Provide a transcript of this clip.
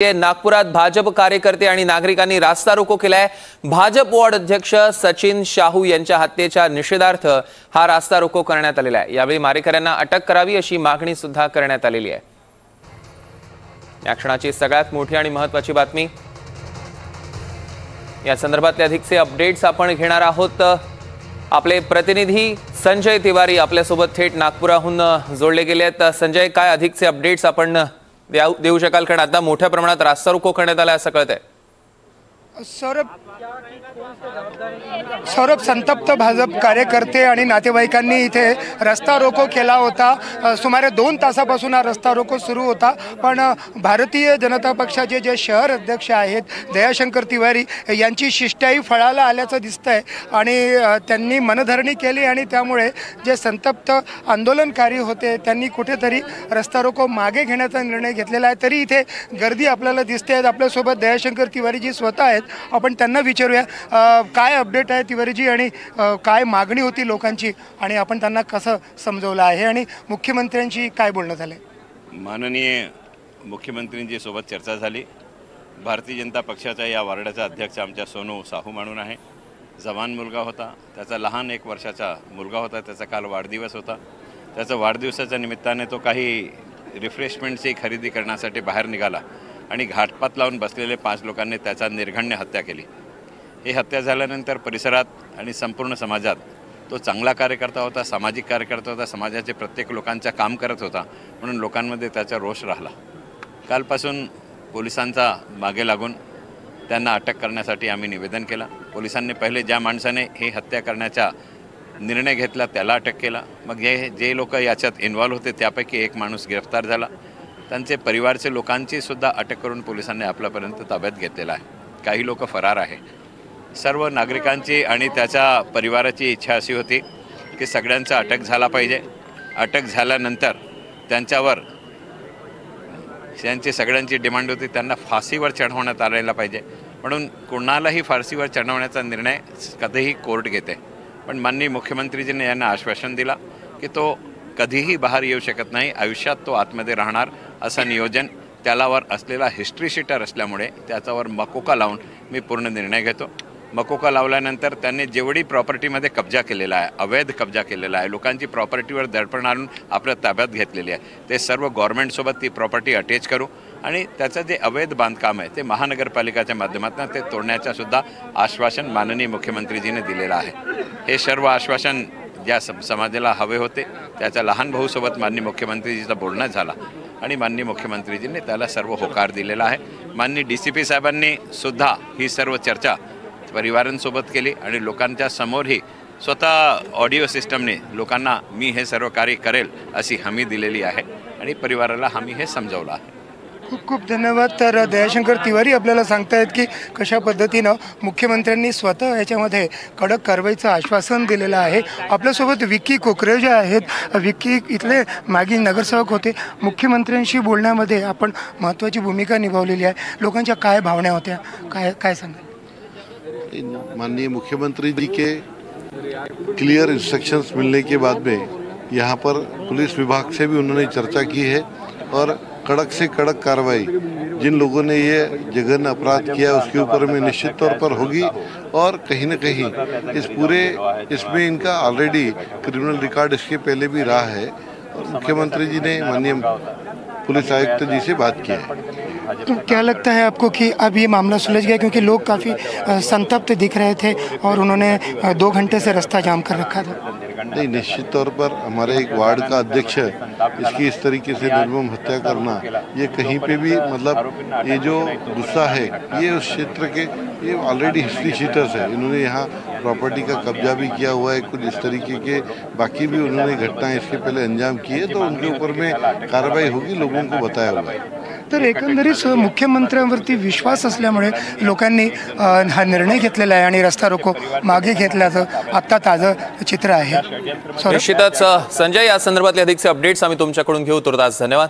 नागपुरात भाजप कार्यकर्ते आणि नागरिकांनी रास्ता रोको केलाय। भाजप वॉर्ड अध्यक्ष सचिन शाहू यांच्या हत्येच्या निषेधार्थ हा रास्ता रोको करण्यात आलेला आहे। यावेळी मारेकऱ्यांना अटक करावी अशी मागणी सुद्धा करण्यात आलेली आहे। या क्षणाची सगळ्यात मोठी आणि महत्त्वाची बातमी, या संदर्भातले अधिकचे अपडेट्स आपण घेणार आहोत। आपले प्रतिनिधी संजय तिवारी आपल्या सोबत थेट नागपुराहून जोडले गेले आहेत। संजय, काय अधिकचे अपडेट्स आपण देऊ शकाल? कारण आता मोठ्या प्रमाणात रास्ता रोको करण्यात आला असं कळतंय। सौरभ, संतप्त भाजप कार्यकर्ते आणि नातेवाईकांनी इथे रस्ता रोको केला होता। सुमारे 2 तासापासून हा रस्ता रोको सुरू होता, पण भारतीय जनता पक्षाचे जे शहर अध्यक्ष आहेत दयाशंकर तिवारी यांची शिष्टाई फळाला आल्याचं दिसतंय आणि त्यांनी मनधरणी केली आणि त्यामुळे जे संतप्त आंदोलनकारी होते त्यांनी कुठेतरी रस्ता रोको मागे घेण्याचा निर्णय घेतलेला आहे। तरी इथे गर्दी आपल्याला दिसते आहे। आपल्यासोबत दयाशंकर तिवारी जी स्वतः आहेत, आपण त्यांना विचारूया काय अपडेट आहे तिवारीजी आणि काय मागणी होती लोकांची आणि आपण त्यांना कसं समजवलं आहे आणि मुख्यमंत्र्यांशी काय बोलणं झालं? माननीय मुख्यमंत्र्यांची सोबत चर्चा झाली। भारतीय जनता पक्षाचा या वार्डाचा अध्यक्ष आमच्या सोनू साहू म्हणून आहे। जवान मुलगा होता, त्याचा लहान 1 वर्षाचा मुलगा होता, त्याचा काल वाढदिवस होता। त्याचा वाढदिवसाच्या निमित्ताने तो काही रिफ्रेशमेंटची खरेदी करण्यासाठी बाहेर निघाला आणि घाटपात लावून बसलेले 5 लोकांनी त्याचा निर्घण्य हत्या केली। ही हत्या झाल्यानंतर परिसरात आणि संपूर्ण समाजात तो चांगला कार्यकर्ता होता, सामाजिक कार्यकर्ता होता, समाजाचे प्रत्येक लोकांचं काम करत होता, म्हणून लोकांमध्ये त्याचा रोष राहिला। कालपासून पोलिसांचा मागे लागून त्यांना अटक करण्यासाठी आम्ही निवेदन केलं। पोलिसांनी पहिले ज्या माणसाने ही हत्या करण्याचा निर्णय घेतला त्याला अटक केला, मग जे लोक याच्यात इन्व्हॉल्व होते त्यापैकी एक माणूस गिरफ्तार झाला। त्यांचे परिवारचे लोकांची सुद्धा अटक करून पोलिसांनी आपल्यापर्यंत ताब्यात घेतलेला आहे। काही लोक फरार आहे। सर्व नागरिकांची आणि त्याच्या परिवाराची इच्छा अशी होती की सगळ्यांचा अटक झाला पाहिजे। अटक झाल्यानंतर त्यांच्यावर त्यांची सगळ्यांची डिमांड होती त्यांना फाशीवर चढवण्यात आलेला पाहिजे, म्हणून कोणालाही फाशीवर चढवण्याचा निर्णय कधीही कोर्ट घेते। पण माननीय मुख्यमंत्रीजींनी यांना आश्वासन दिला की तो कधीही बाहेर येऊ शकत नाही, आयुष्यात तो आतमध्ये राहणार असं नियोजन त्यालावर असलेला हिस्ट्री शीटर असल्यामुळे त्याच्यावर मकोका लावून मी पूर्ण निर्णय घेतो। मकोका लावल्यानंतर त्यांनी जेवढी प्रॉपर्टीमध्ये कब्जा केलेला आहे, अवैध कब्जा केलेला आहे, लोकांची प्रॉपर्टीवर दडपण आणून आपल्या ताब्यात घेतलेली आहे, ते सर्व गव्हर्नमेंटसोबत ती प्रॉपर्टी अटॅच करू आणि त्याचं जे अवैध बांधकाम आहे ते महानगरपालिकेच्या माध्यमातून ते तोडण्याचं सुद्धा आश्वासन माननीय मुख्यमंत्रीजीने दिलेलं आहे। हे सर्व आश्वासन ज्या समाजाला हवे होते त्याच्या लहान भाऊसोबत माननीय मुख्यमंत्रीजीचं बोलणं झाला आणि माननीय मुख्यमंत्रीजींनी त्याला सर्व होकार दिलेला आहे। माननीय DCP साहेबांनी सुद्धा ही सर्व चर्चा परिवारांसोबत केली आणि लोकांच्या समोरही स्वतः ऑडिओ सिस्टमने लोकांना मी हे सर्व कार्य करेल अशी हमी दिलेली आहे आणि परिवाराला हमी हे समजावलं आहे। खूप खूप धन्यवाद। तर दयाशंकर तिवारी आपल्याला सांगतायत की कशा पद्धतीनं मुख्यमंत्र्यांनी स्वतः याच्यामध्ये कडक कारवाईचं आश्वासन दिलेलं आहे। आपल्यासोबत विक्की कोकरेजा आहेत। विक्की इथले मागील नगरसेवक होते। मुख्यमंत्र्यांशी बोलण्यामध्ये आपण महत्त्वाची भूमिका निभावलेली आहे। लोकांच्या काय भावना होत्या, काय सांगा? माननीय मुख्यमंत्री जी के क्लियर इंस्ट्रक्शंस मिलने के बाद में यहाँ पर पुलिस विभाग से भी उन्होंने चर्चा की है और कड़क से कड़क कार्रवाई जिन लोगों ने ये जघन्य अपराध किया उसके ऊपर में निश्चित तौर पर होगी और कहीं न कहीं इसमें इनका ऑलरेडी क्रिमिनल रिकॉर्ड इसके पहले भी रहा है। और मुख्यमंत्री जी ने माननीय पुलिस आयुक्त जी से बात की है। तो क्या लगता है आपको कि अब ये मामला सुलझ गया, क्योंकि लोग काफ़ी संतप्त दिख रहे थे और उन्होंने 2 घंटे से रास्ता जाम कर रखा था? नहीं, निश्चित तौर पर हमारे एक वार्ड का अध्यक्ष इसकी इस तरीके से निर्मम हत्या करना, ये कहीं पे भी मतलब ये जो गुस्सा है ये उस क्षेत्र के ये ऑलरेडी हिस्ट्री शीटर्स है, इन्होंने यहाँ प्रॉपर्टी का कब्जा भी किया हुआ है, कुछ इस तरीके के बाकी भी उन्होंने घटनाएं इसके पहले अंजाम की है, तो उनके ऊपर में कार्रवाई होगी, लोगों को बताया हुआ है। तर एकंदरीत मुख्यमंत्र्यांवरती विश्वास असल्यामुळे लोकांनी हा निर्णय घेतलेला आहे आणि रस्ता रोको मागे घेतल्याचं आत्ता ताजं चित्र आहे। निश्चितच संजय, या संदर्भातले अधिकचे अपडेट्स आम्ही तुमच्याकडून घेऊ। तुर्तास धन्यवाद।